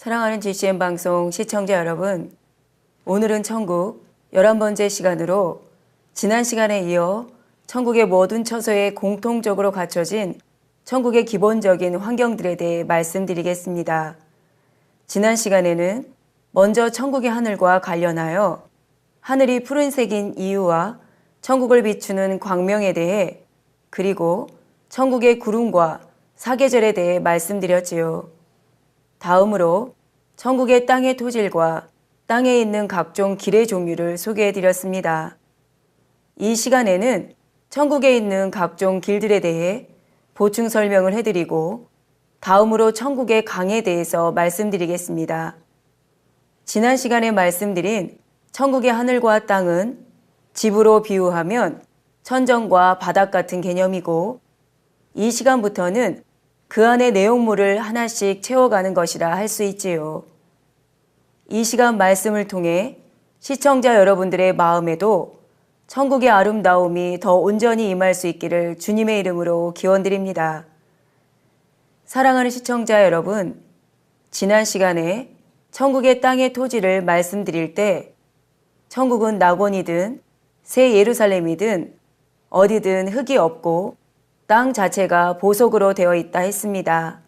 사랑하는 GCN 방송 시청자 여러분, 오늘은 천국 11번째 시간으로 지난 시간에 이어 천국의 모든 처소에 공통적으로 갖춰진 천국의 기본적인 환경들에 대해 말씀드리겠습니다. 지난 시간에는 먼저 천국의 하늘과 관련하여 하늘이 푸른색인 이유와 천국을 비추는 광명에 대해, 그리고 천국의 구름과 사계절에 대해 말씀드렸지요. 다음으로 천국의 땅의 토질과 땅에 있는 각종 길의 종류를 소개해 드렸습니다. 이 시간에는 천국에 있는 각종 길들에 대해 보충 설명을 해드리고 다음으로 천국의 강에 대해서 말씀드리겠습니다. 지난 시간에 말씀드린 천국의 하늘과 땅은 집으로 비유하면 천정과 바닥 같은 개념이고, 이 시간부터는 그 안의 내용물을 하나씩 채워가는 것이라 할 수 있지요. 이 시간 말씀을 통해 시청자 여러분들의 마음에도 천국의 아름다움이 더 온전히 임할 수 있기를 주님의 이름으로 기원드립니다. 사랑하는 시청자 여러분, 지난 시간에 천국의 땅의 토지를 말씀드릴 때 천국은 낙원이든 새 예루살렘이든 어디든 흙이 없고 땅 자체가 보석으로 되어 있다 했습니다.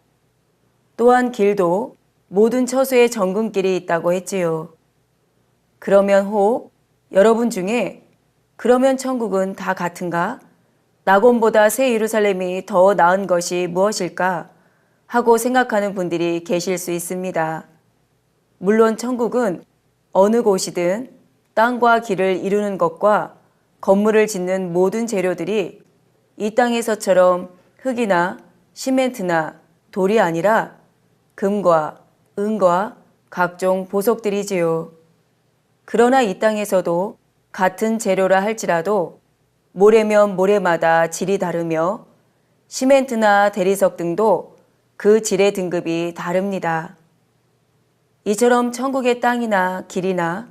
또한 길도 모든 처소에 정금길이 있다고 했지요. 그러면 혹 여러분 중에 그러면 천국은 다 같은가? 낙원보다 새 예루살렘이 더 나은 것이 무엇일까? 하고 생각하는 분들이 계실 수 있습니다. 물론 천국은 어느 곳이든 땅과 길을 이루는 것과 건물을 짓는 모든 재료들이 이 땅에서처럼 흙이나 시멘트나 돌이 아니라 금과 은과 각종 보석들이지요. 그러나 이 땅에서도 같은 재료라 할지라도 모래면 모래마다 질이 다르며 시멘트나 대리석 등도 그 질의 등급이 다릅니다. 이처럼 천국의 땅이나 길이나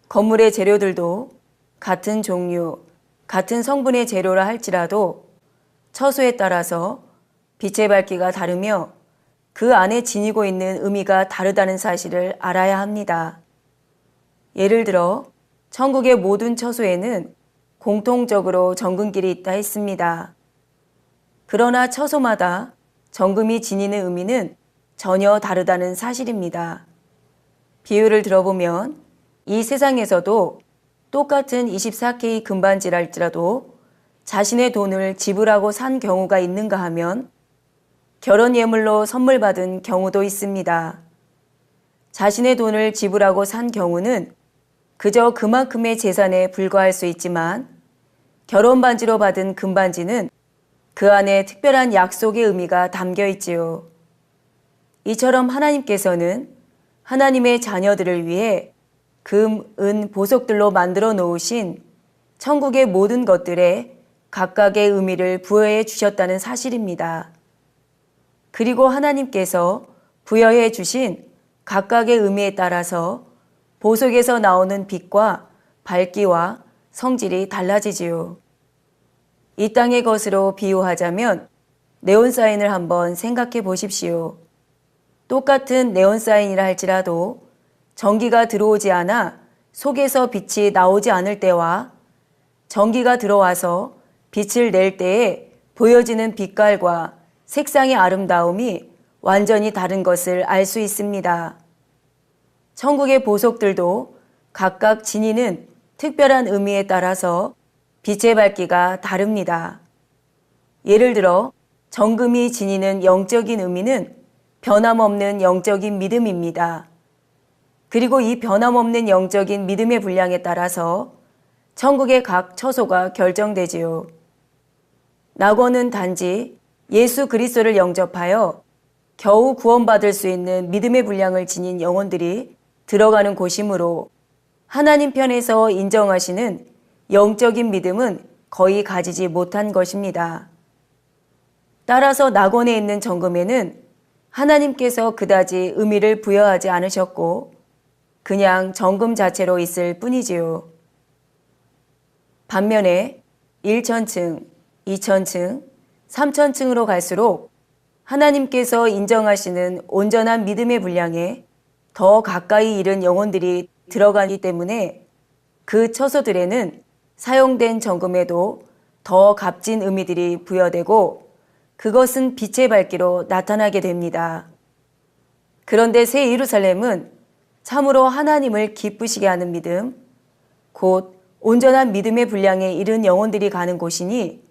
건물의 재료들도 같은 종류, 같은 성분의 재료라 할지라도 처소에 따라서 빛의 밝기가 다르며 그 안에 지니고 있는 의미가 다르다는 사실을 알아야 합니다. 예를 들어 천국의 모든 처소에는 공통적으로 정금길이 있다 했습니다. 그러나 처소마다 정금이 지니는 의미는 전혀 다르다는 사실입니다. 비유를 들어보면 이 세상에서도 똑같은 24K 금반지랄지라도 자신의 돈을 지불하고 산 경우가 있는가 하면 결혼 예물로 선물 받은 경우도 있습니다. 자신의 돈을 지불하고 산 경우는 그저 그만큼의 재산에 불과할 수 있지만 결혼 반지로 받은 금반지는 그 안에 특별한 약속의 의미가 담겨 있지요. 이처럼 하나님께서는 하나님의 자녀들을 위해 금, 은, 보석들로 만들어 놓으신 천국의 모든 것들에 각각의 의미를 부여해 주셨다는 사실입니다. 그리고 하나님께서 부여해 주신 각각의 의미에 따라서 보석에서 나오는 빛과 밝기와 성질이 달라지지요. 이 땅의 것으로 비유하자면 네온사인을 한번 생각해 보십시오. 똑같은 네온사인이라 할지라도 전기가 들어오지 않아 속에서 빛이 나오지 않을 때와 전기가 들어와서 빛을 낼 때에 보여지는 빛깔과 색상의 아름다움이 완전히 다른 것을 알 수 있습니다. 천국의 보석들도 각각 지니는 특별한 의미에 따라서 빛의 밝기가 다릅니다. 예를 들어 정금이 지니는 영적인 의미는 변함없는 영적인 믿음입니다. 그리고 이 변함없는 영적인 믿음의 분량에 따라서 천국의 각 처소가 결정되지요. 낙원은 단지 예수 그리스도를 영접하여 겨우 구원받을 수 있는 믿음의 분량을 지닌 영혼들이 들어가는 곳이므로 하나님 편에서 인정하시는 영적인 믿음은 거의 가지지 못한 것입니다. 따라서 낙원에 있는 정금에는 하나님께서 그다지 의미를 부여하지 않으셨고 그냥 정금 자체로 있을 뿐이지요. 반면에 1천층, 2천층, 3천층으로 갈수록 하나님께서 인정하시는 온전한 믿음의 분량에 더 가까이 이른 영혼들이 들어가기 때문에 그 처소들에는 사용된 정금에도 더 값진 의미들이 부여되고 그것은 빛의 밝기로 나타나게 됩니다. 그런데 새 예루살렘은 참으로 하나님을 기쁘시게 하는 믿음, 곧 온전한 믿음의 분량에 이른 영혼들이 가는 곳이니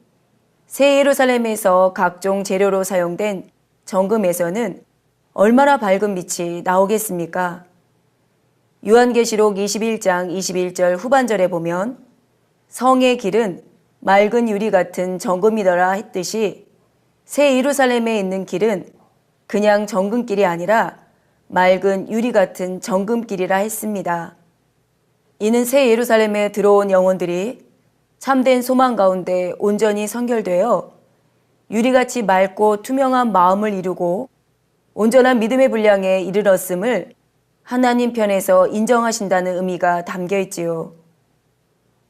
새 예루살렘에서 각종 재료로 사용된 정금에서는 얼마나 밝은 빛이 나오겠습니까? 요한계시록 21장 21절 후반절에 보면 성의 길은 맑은 유리 같은 정금이더라 했듯이 새 예루살렘에 있는 길은 그냥 정금길이 아니라 맑은 유리 같은 정금길이라 했습니다. 이는 새 예루살렘에 들어온 영혼들이 참된 소망 가운데 온전히 선결되어 유리같이 맑고 투명한 마음을 이루고 온전한 믿음의 분량에 이르렀음을 하나님 편에서 인정하신다는 의미가 담겨 있지요.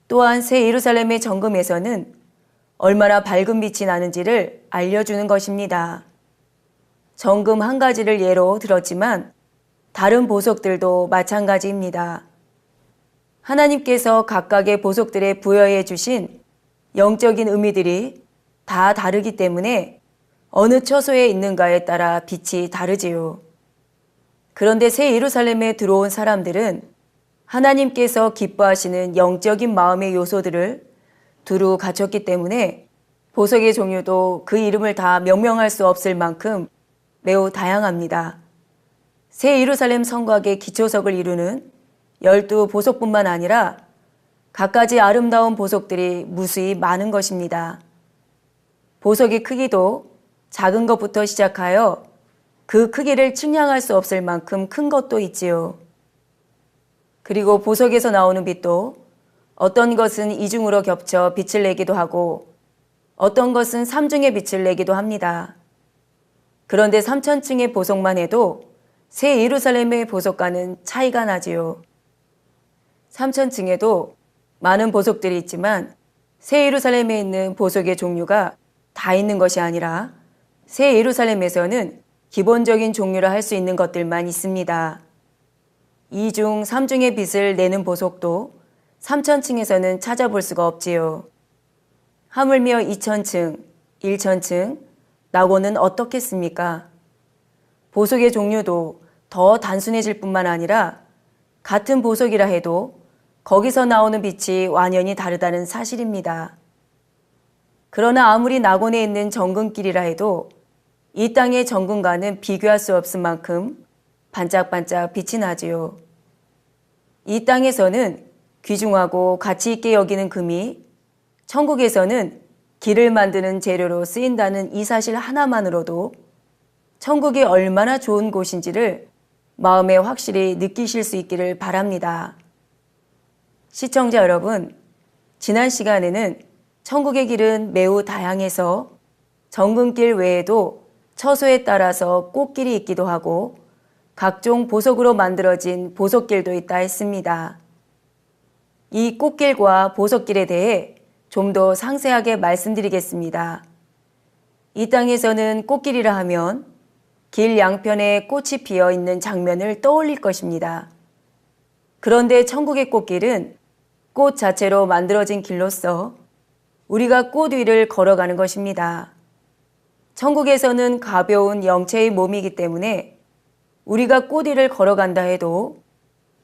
또한 새 예루살렘의 정금에서는 얼마나 밝은 빛이 나는지를 알려주는 것입니다. 정금 한 가지를 예로 들었지만 다른 보석들도 마찬가지입니다. 하나님께서 각각의 보석들에 부여해 주신 영적인 의미들이 다 다르기 때문에 어느 처소에 있는가에 따라 빛이 다르지요. 그런데 새 예루살렘에 들어온 사람들은 하나님께서 기뻐하시는 영적인 마음의 요소들을 두루 갖췄기 때문에 보석의 종류도 그 이름을 다 명명할 수 없을 만큼 매우 다양합니다. 새 예루살렘 성곽의 기초석을 이루는 12보석뿐만 아니라 갖가지 아름다운 보석들이 무수히 많은 것입니다. 보석의 크기도 작은 것부터 시작하여 그 크기를 측량할 수 없을 만큼 큰 것도 있지요. 그리고 보석에서 나오는 빛도 어떤 것은 이중으로 겹쳐 빛을 내기도 하고 어떤 것은 삼중의 빛을 내기도 합니다. 그런데 3000층의 보석만 해도 새 예루살렘의 보석과는 차이가 나지요. 3000층에도 많은 보석들이 있지만 새 예루살렘에 있는 보석의 종류가 다 있는 것이 아니라 새 예루살렘에서는 기본적인 종류라 할 수 있는 것들만 있습니다. 2중, 3중의 빛을 내는 보석도 3000층에서는 찾아볼 수가 없지요. 하물며 2000층, 1000층, 나고는 어떻겠습니까? 보석의 종류도 더 단순해질 뿐만 아니라 같은 보석이라 해도 거기서 나오는 빛이 완연히 다르다는 사실입니다. 그러나 아무리 낙원에 있는 정금길이라 해도 이 땅의 정금과는 비교할 수 없을 만큼 반짝반짝 빛이 나지요. 이 땅에서는 귀중하고 가치 있게 여기는 금이 천국에서는 길을 만드는 재료로 쓰인다는 이 사실 하나만으로도 천국이 얼마나 좋은 곳인지를 마음에 확실히 느끼실 수 있기를 바랍니다. 시청자 여러분, 지난 시간에는 천국의 길은 매우 다양해서 정금길 외에도 처소에 따라서 꽃길이 있기도 하고 각종 보석으로 만들어진 보석길도 있다 했습니다. 이 꽃길과 보석길에 대해 좀 더 상세하게 말씀드리겠습니다. 이 땅에서는 꽃길이라 하면 길 양편에 꽃이 피어 있는 장면을 떠올릴 것입니다. 그런데 천국의 꽃길은 꽃 자체로 만들어진 길로서 우리가 꽃 위를 걸어가는 것입니다. 천국에서는 가벼운 영체의 몸이기 때문에 우리가 꽃 위를 걸어간다 해도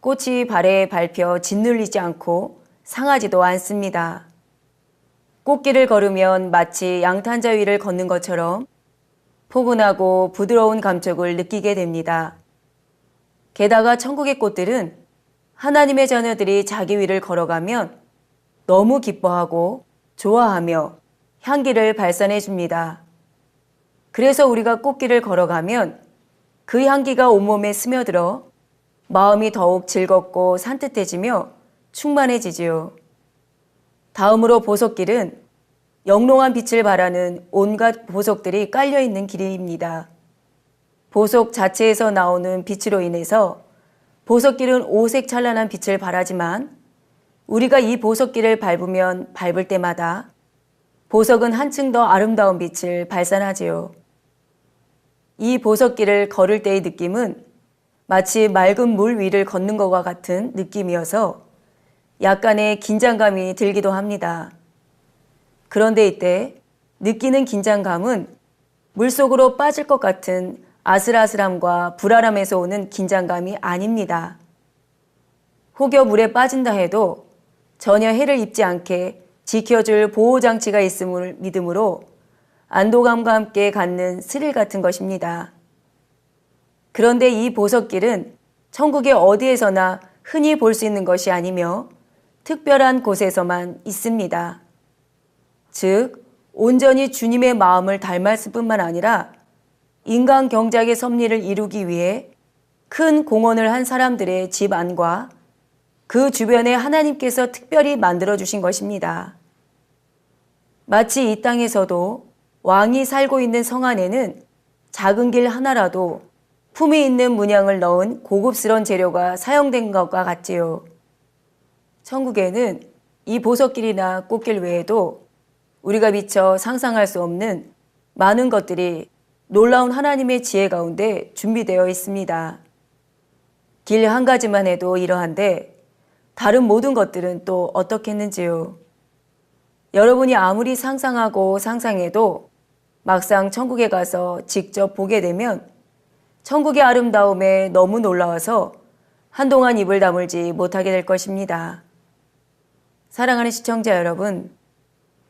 꽃이 발에 밟혀 짓눌리지 않고 상하지도 않습니다. 꽃길을 걸으면 마치 양탄자 위를 걷는 것처럼 포근하고 부드러운 감촉을 느끼게 됩니다. 게다가 천국의 꽃들은 하나님의 자녀들이 자기 위를 걸어가면 너무 기뻐하고 좋아하며 향기를 발산해 줍니다. 그래서 우리가 꽃길을 걸어가면 그 향기가 온몸에 스며들어 마음이 더욱 즐겁고 산뜻해지며 충만해지지요. 다음으로 보석길은 영롱한 빛을 발하는 온갖 보석들이 깔려있는 길입니다. 보석 자체에서 나오는 빛으로 인해서 보석길은 오색 찬란한 빛을 발하지만 우리가 이 보석길을 밟으면 밟을 때마다 보석은 한층 더 아름다운 빛을 발산하지요. 이 보석길을 걸을 때의 느낌은 마치 맑은 물 위를 걷는 것과 같은 느낌이어서 약간의 긴장감이 들기도 합니다. 그런데 이때 느끼는 긴장감은 물속으로 빠질 것 같은 아슬아슬함과 불안함에서 오는 긴장감이 아닙니다. 혹여 물에 빠진다 해도 전혀 해를 입지 않게 지켜줄 보호장치가 있음을 믿음으로 안도감과 함께 갖는 스릴 같은 것입니다. 그런데 이 보석길은 천국의 어디에서나 흔히 볼 수 있는 것이 아니며 특별한 곳에서만 있습니다. 즉, 온전히 주님의 마음을 닮았을 뿐만 아니라 인간 경작의 섭리를 이루기 위해 큰 공헌을 한 사람들의 집 안과 그 주변에 하나님께서 특별히 만들어주신 것입니다. 마치 이 땅에서도 왕이 살고 있는 성 안에는 작은 길 하나라도 품위 있는 문양을 넣은 고급스러운 재료가 사용된 것과 같지요. 천국에는 이 보석길이나 꽃길 외에도 우리가 미처 상상할 수 없는 많은 것들이 놀라운 하나님의 지혜 가운데 준비되어 있습니다. 길 한 가지만 해도 이러한데 다른 모든 것들은 또 어떻겠는지요? 여러분이 아무리 상상하고 상상해도 막상 천국에 가서 직접 보게 되면 천국의 아름다움에 너무 놀라워서 한동안 입을 다물지 못하게 될 것입니다. 사랑하는 시청자 여러분,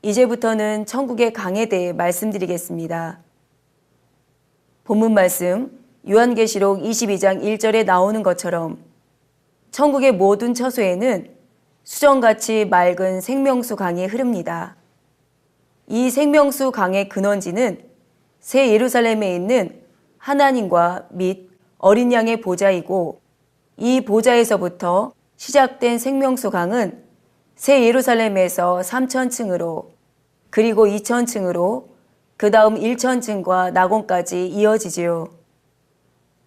이제부터는 천국의 강에 대해 말씀드리겠습니다. 본문 말씀 요한계시록 22장 1절에 나오는 것처럼 천국의 모든 처소에는 수정같이 맑은 생명수 강이 흐릅니다. 이 생명수 강의 근원지는 새 예루살렘에 있는 하나님과 및 어린 양의 보좌이고 이 보좌에서부터 시작된 생명수 강은 새 예루살렘에서 3,000층으로 그리고 2,000층으로 그 다음 1,000층과 낙원까지 이어지지요.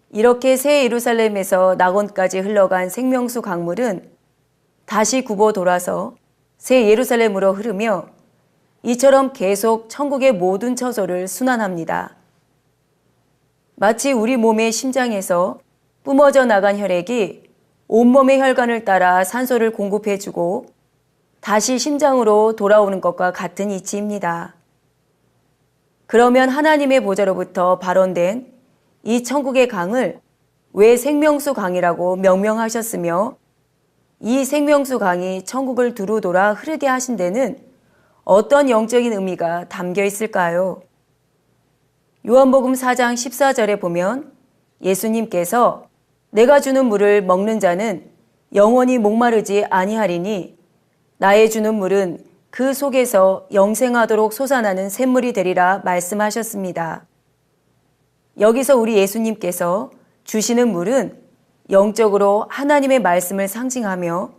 이렇게 새 예루살렘에서 낙원까지 흘러간 생명수 강물은 다시 굽어 돌아서 새 예루살렘으로 흐르며 이처럼 계속 천국의 모든 처소를 순환합니다. 마치 우리 몸의 심장에서 뿜어져 나간 혈액이 온몸의 혈관을 따라 산소를 공급해주고 다시 심장으로 돌아오는 것과 같은 이치입니다. 그러면 하나님의 보좌로부터 발원된 이 천국의 강을 왜 생명수 강이라고 명명하셨으며 이 생명수 강이 천국을 두루 돌아 흐르게 하신 데는 어떤 영적인 의미가 담겨 있을까요? 요한복음 4장 14절에 보면 예수님께서 내가 주는 물을 먹는 자는 영원히 목마르지 아니하리니 나의 주는 물은 그 속에서 영생하도록 솟아나는 샘물이 되리라 말씀하셨습니다. 여기서 우리 예수님께서 주시는 물은 영적으로 하나님의 말씀을 상징하며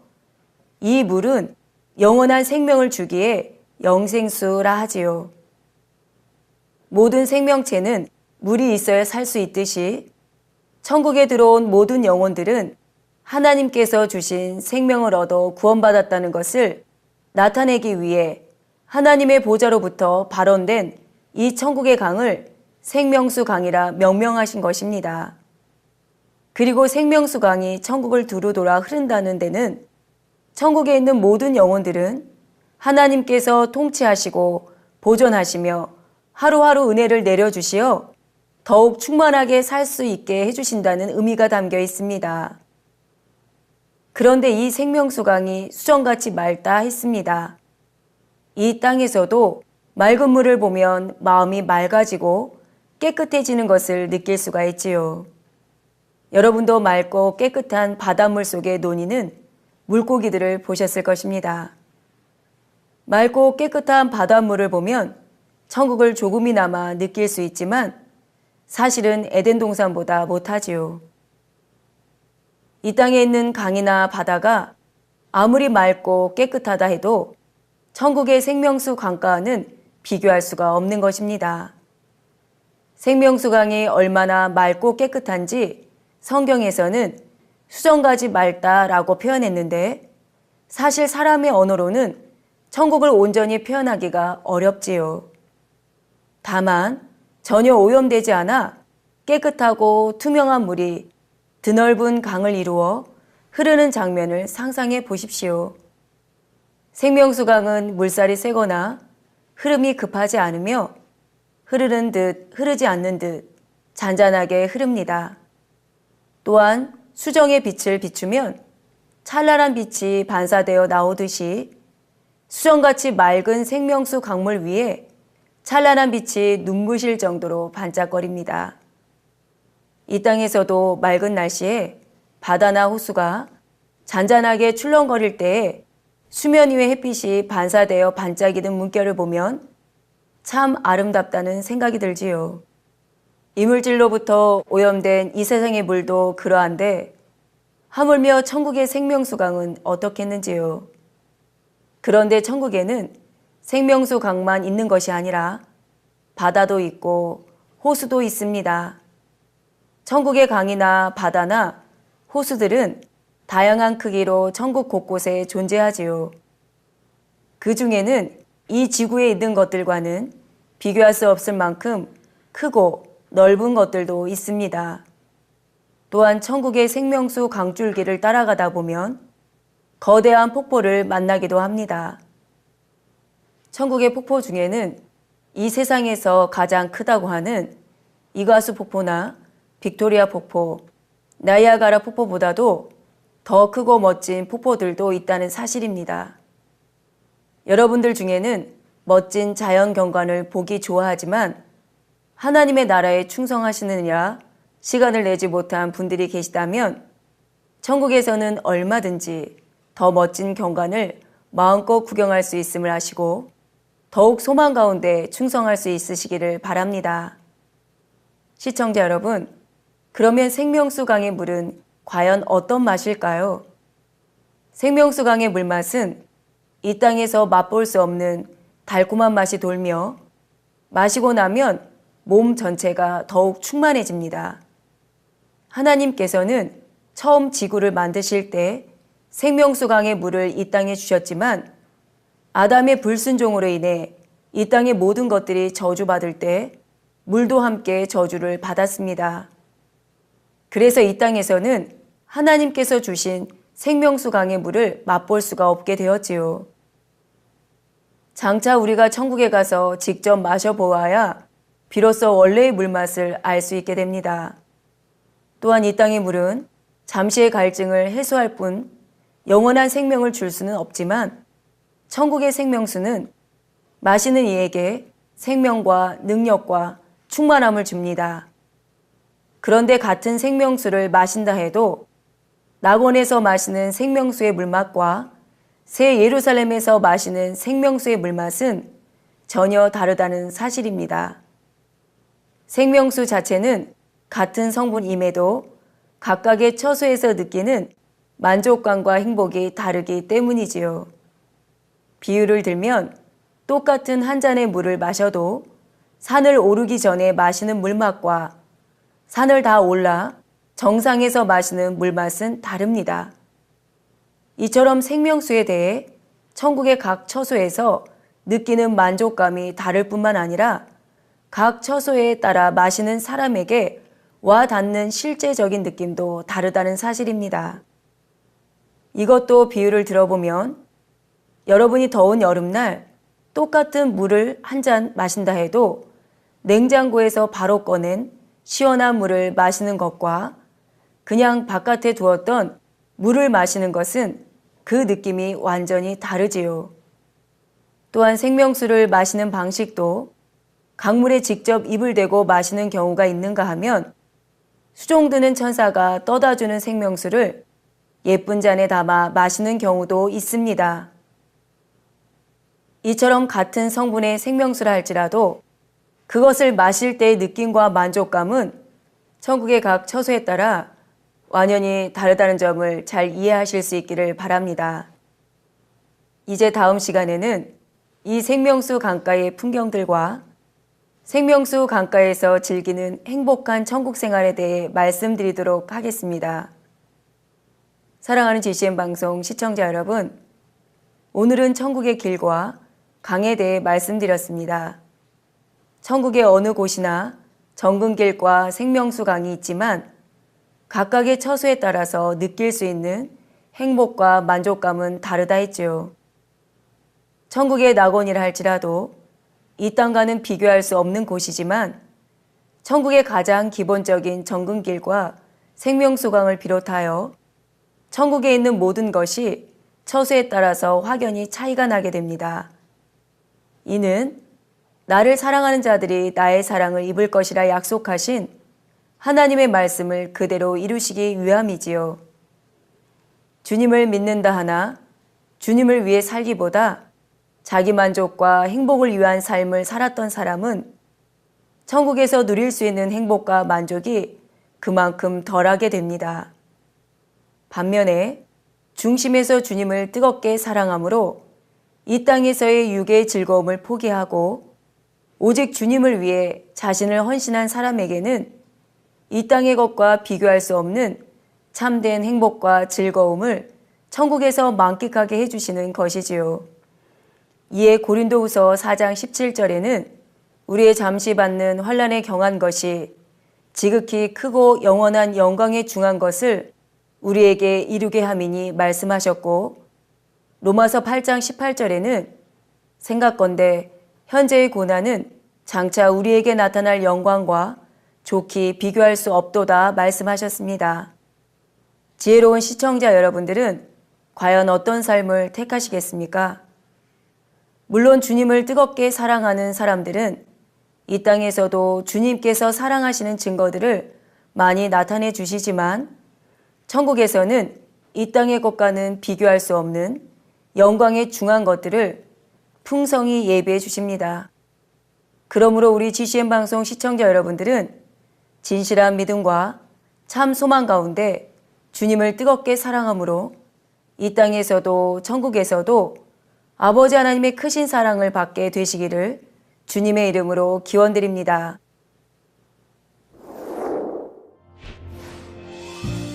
이 물은 영원한 생명을 주기에 영생수라 하지요. 모든 생명체는 물이 있어야 살 수 있듯이 천국에 들어온 모든 영혼들은 하나님께서 주신 생명을 얻어 구원받았다는 것을 나타내기 위해 하나님의 보좌로부터 발원된 이 천국의 강을 생명수 강이라 명명하신 것입니다. 그리고 생명수 강이 천국을 두루 돌아 흐른다는 데는 천국에 있는 모든 영혼들은 하나님께서 통치하시고 보존하시며 하루하루 은혜를 내려주시어 더욱 충만하게 살 수 있게 해주신다는 의미가 담겨 있습니다. 그런데 이 생명수 강이 수정같이 맑다 했습니다. 이 땅에서도 맑은 물을 보면 마음이 맑아지고 깨끗해지는 것을 느낄 수가 있지요. 여러분도 맑고 깨끗한 바닷물 속의 논이는 물고기들을 보셨을 것입니다. 맑고 깨끗한 바닷물을 보면 천국을 조금이나마 느낄 수 있지만 사실은 에덴 동산보다 못하지요. 이 땅에 있는 강이나 바다가 아무리 맑고 깨끗하다 해도 천국의 생명수 강가와는 비교할 수가 없는 것입니다. 생명수 강이 얼마나 맑고 깨끗한지 성경에서는 수정같이 맑다라고 표현했는데 사실 사람의 언어로는 천국을 온전히 표현하기가 어렵지요. 다만 전혀 오염되지 않아 깨끗하고 투명한 물이 드넓은 강을 이루어 흐르는 장면을 상상해 보십시오. 생명수 강은 물살이 세거나 흐름이 급하지 않으며 흐르는 듯 흐르지 않는 듯 잔잔하게 흐릅니다. 또한 수정의 빛을 비추면 찬란한 빛이 반사되어 나오듯이 수정같이 맑은 생명수 강물 위에 찬란한 빛이 눈부실 정도로 반짝거립니다. 이 땅에서도 맑은 날씨에 바다나 호수가 잔잔하게 출렁거릴 때에 수면 위의 햇빛이 반사되어 반짝이는 물결을 보면 참 아름답다는 생각이 들지요. 이물질로부터 오염된 이 세상의 물도 그러한데 하물며 천국의 생명수강은 어떻겠는지요. 그런데 천국에는 생명수 강만 있는 것이 아니라 바다도 있고 호수도 있습니다. 천국의 강이나 바다나 호수들은 다양한 크기로 천국 곳곳에 존재하지요. 그 중에는 이 지구에 있는 것들과는 비교할 수 없을 만큼 크고 넓은 것들도 있습니다. 또한 천국의 생명수 강줄기를 따라가다 보면 거대한 폭포를 만나기도 합니다. 천국의 폭포 중에는 이 세상에서 가장 크다고 하는 이과수 폭포나 빅토리아 폭포, 나이아가라 폭포보다도 더 크고 멋진 폭포들도 있다는 사실입니다. 여러분들 중에는 멋진 자연 경관을 보기 좋아하지만 하나님의 나라에 충성하시느냐 시간을 내지 못한 분들이 계시다면 천국에서는 얼마든지 더 멋진 경관을 마음껏 구경할 수 있음을 아시고 더욱 소망 가운데 충성할 수 있으시기를 바랍니다. 시청자 여러분, 그러면 생명수 강의 물은 과연 어떤 맛일까요? 생명수 강의 물맛은 이 땅에서 맛볼 수 없는 달콤한 맛이 돌며 마시고 나면 몸 전체가 더욱 충만해집니다. 하나님께서는 처음 지구를 만드실 때 생명수 강의 물을 이 땅에 주셨지만 아담의 불순종으로 인해 이 땅의 모든 것들이 저주받을 때 물도 함께 저주를 받았습니다. 그래서 이 땅에서는 하나님께서 주신 생명수 강의 물을 맛볼 수가 없게 되었지요. 장차 우리가 천국에 가서 직접 마셔보아야 비로소 원래의 물맛을 알 수 있게 됩니다. 또한 이 땅의 물은 잠시의 갈증을 해소할 뿐 영원한 생명을 줄 수는 없지만 천국의 생명수는 마시는 이에게 생명과 능력과 충만함을 줍니다. 그런데 같은 생명수를 마신다 해도 낙원에서 마시는 생명수의 물맛과 새 예루살렘에서 마시는 생명수의 물맛은 전혀 다르다는 사실입니다. 생명수 자체는 같은 성분임에도 각각의 처소에서 느끼는 만족감과 행복이 다르기 때문이지요. 비유를 들면 똑같은 한 잔의 물을 마셔도 산을 오르기 전에 마시는 물맛과 산을 다 올라 정상에서 마시는 물맛은 다릅니다. 이처럼 생명수에 대해 천국의 각 처소에서 느끼는 만족감이 다를 뿐만 아니라 각 처소에 따라 마시는 사람에게 와 닿는 실제적인 느낌도 다르다는 사실입니다. 이것도 비유를 들어보면 여러분이 더운 여름날 똑같은 물을 한 잔 마신다 해도 냉장고에서 바로 꺼낸 시원한 물을 마시는 것과 그냥 바깥에 두었던 물을 마시는 것은 그 느낌이 완전히 다르지요. 또한 생명수를 마시는 방식도 강물에 직접 입을 대고 마시는 경우가 있는가 하면 수종드는 천사가 떠다주는 생명수를 예쁜 잔에 담아 마시는 경우도 있습니다. 이처럼 같은 성분의 생명수라 할지라도 그것을 마실 때의 느낌과 만족감은 천국의 각 처소에 따라 완연히 다르다는 점을 잘 이해하실 수 있기를 바랍니다. 이제 다음 시간에는 이 생명수 강가의 풍경들과 생명수 강가에서 즐기는 행복한 천국 생활에 대해 말씀드리도록 하겠습니다. 사랑하는 GCN 방송 시청자 여러분, 오늘은 천국의 길과 강에 대해 말씀드렸습니다. 천국의 어느 곳이나 정금길과 생명수 강이 있지만 각각의 처소에 따라서 느낄 수 있는 행복과 만족감은 다르다 했지요. 천국의 낙원이라 할지라도 이 땅과는 비교할 수 없는 곳이지만 천국의 가장 기본적인 정근길과 생명수강을 비롯하여 천국에 있는 모든 것이 처소에 따라서 확연히 차이가 나게 됩니다. 이는 나를 사랑하는 자들이 나의 사랑을 입을 것이라 약속하신 하나님의 말씀을 그대로 이루시기 위함이지요. 주님을 믿는다 하나 주님을 위해 살기보다 자기 만족과 행복을 위한 삶을 살았던 사람은 천국에서 누릴 수 있는 행복과 만족이 그만큼 덜하게 됩니다. 반면에 중심에서 주님을 뜨겁게 사랑함으로 이 땅에서의 육의 즐거움을 포기하고 오직 주님을 위해 자신을 헌신한 사람에게는 이 땅의 것과 비교할 수 없는 참된 행복과 즐거움을 천국에서 만끽하게 해주시는 것이지요. 이에 고린도후서 4장 17절에는 우리의 잠시 받는 환난에 경한 것이 지극히 크고 영원한 영광에 중한 것을 우리에게 이루게 함이니 말씀하셨고, 로마서 8장 18절에는 생각건대 현재의 고난은 장차 우리에게 나타날 영광과 좋게 비교할 수 없도다 말씀하셨습니다. 지혜로운 시청자 여러분들은 과연 어떤 삶을 택하시겠습니까? 물론 주님을 뜨겁게 사랑하는 사람들은 이 땅에서도 주님께서 사랑하시는 증거들을 많이 나타내 주시지만 천국에서는 이 땅의 것과는 비교할 수 없는 영광의 중한 것들을 풍성히 예비해 주십니다. 그러므로 우리 GCN 방송 시청자 여러분들은 진실한 믿음과 참 소망 가운데 주님을 뜨겁게 사랑함으로 이 땅에서도 천국에서도 아버지 하나님의 크신 사랑을 받게 되시기를 주님의 이름으로 기원드립니다.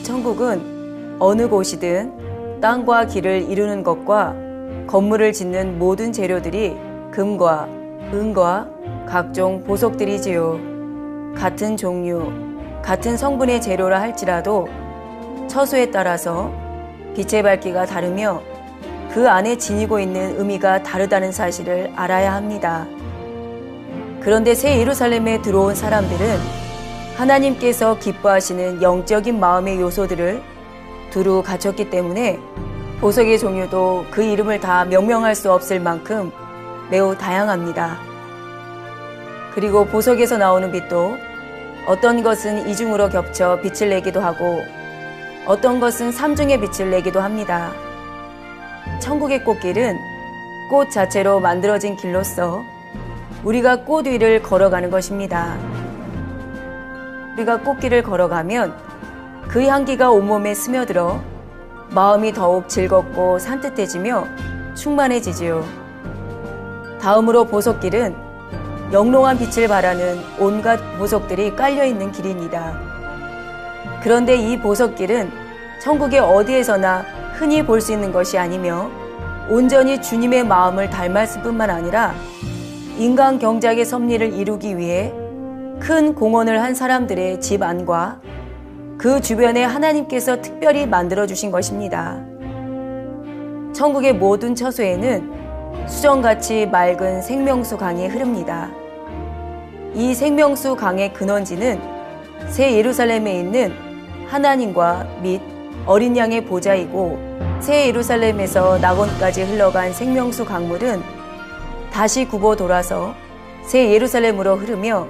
천국은 어느 곳이든 땅과 길을 이루는 것과 건물을 짓는 모든 재료들이 금과 은과 각종 보석들이지요. 같은 종류, 같은 성분의 재료라 할지라도 처소에 따라서 빛의 밝기가 다르며 그 안에 지니고 있는 의미가 다르다는 사실을 알아야 합니다. 그런데 새 예루살렘에 들어온 사람들은 하나님께서 기뻐하시는 영적인 마음의 요소들을 두루 갖췄기 때문에 보석의 종류도 그 이름을 다 명명할 수 없을 만큼 매우 다양합니다. 그리고 보석에서 나오는 빛도 어떤 것은 이중으로 겹쳐 빛을 내기도 하고 어떤 것은 삼중의 빛을 내기도 합니다. 천국의 꽃길은 꽃 자체로 만들어진 길로서 우리가 꽃 위를 걸어가는 것입니다. 우리가 꽃길을 걸어가면 그 향기가 온몸에 스며들어 마음이 더욱 즐겁고 산뜻해지며 충만해지지요. 다음으로 보석길은 영롱한 빛을 바라는 온갖 보석들이 깔려있는 길입니다. 그런데 이 보석길은 천국의 어디에서나 흔히 볼 수 있는 것이 아니며 온전히 주님의 마음을 닮았을 뿐만 아니라 인간 경작의 섭리를 이루기 위해 큰 공헌을 한 사람들의 집 안과 그 주변에 하나님께서 특별히 만들어주신 것입니다. 천국의 모든 처소에는 수정같이 맑은 생명수 강이 흐릅니다. 이 생명수 강의 근원지는 새 예루살렘에 있는 하나님과 및 어린 양의 보좌이고, 새 예루살렘에서 낙원까지 흘러간 생명수 강물은 다시 굽어 돌아서 새 예루살렘으로 흐르며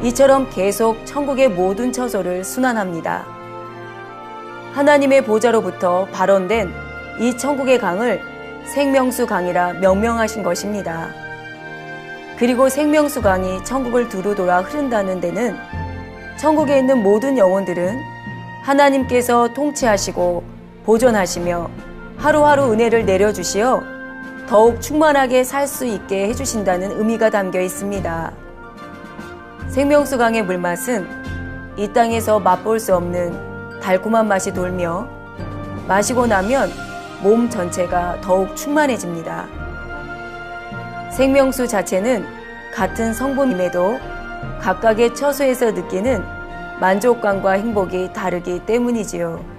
이처럼 계속 천국의 모든 처소를 순환합니다. 하나님의 보좌로부터 발원된 이 천국의 강을 생명수 강이라 명명하신 것입니다. 그리고 생명수 강이 천국을 두루 돌아 흐른다는 데는 천국에 있는 모든 영혼들은 하나님께서 통치하시고 보존하시며 하루하루 은혜를 내려주시어 더욱 충만하게 살 수 있게 해주신다는 의미가 담겨 있습니다. 생명수 강의 물맛은 이 땅에서 맛볼 수 없는 달콤한 맛이 돌며 마시고 나면 몸 전체가 더욱 충만해집니다. 생명수 자체는 같은 성분임에도 각각의 처소에서 느끼는 만족감과 행복이 다르기 때문이지요.